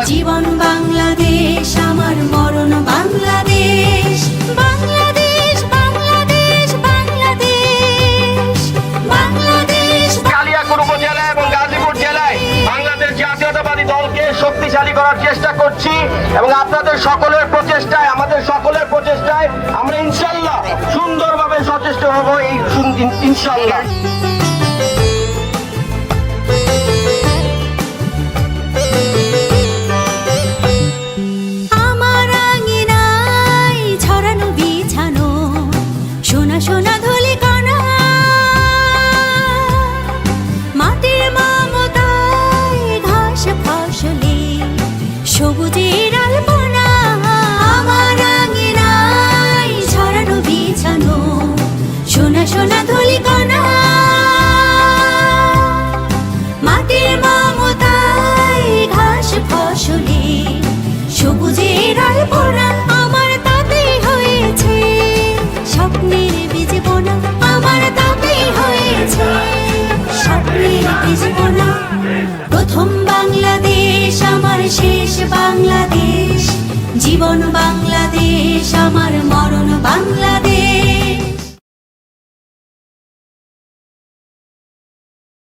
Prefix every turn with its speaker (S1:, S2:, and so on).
S1: জীবন বাংলাদেশ আমার মরণ বাংলাদেশ, বাংলাদেশ বাংলাদেশ বাংলাদেশ বাংলাদেশ।
S2: কালিয়াকৈর উপজেলা এবং গাজীপুর জেলায় বাংলাদেশ জাতীয়তাবাদী দলকে শক্তিশালী করার চেষ্টা করছি এবং আপনাদের সকলের প্রচেষ্টায়, আমাদের সকলের প্রচেষ্টায় আমরা ইনশাল্লাহ সুন্দরভাবে সচেষ্ট হব, এই ইনশাল্লাহ।
S1: সোনা সোনা ধুলি কণা, মাটির মমতায় ঘাস ফসলে সবুজের আলপনা। আমার আঙিনায় ছড়ানো বিছানো সোনা সোনা ধুলি কণা, মাটির মমতায় ঘাস ফসলে সবুজের আলপনা। আমার তাতে হয়েছে স্বপ্নের বীজ বোনা, আমার তাতেই হয়েছে স্বপ্নের বীজ বোনা। প্রথম বাংলাদেশ আমার শেষ বাংলাদেশ, জীবন বাংলাদেশ আমার মরণ বাংলাদেশ।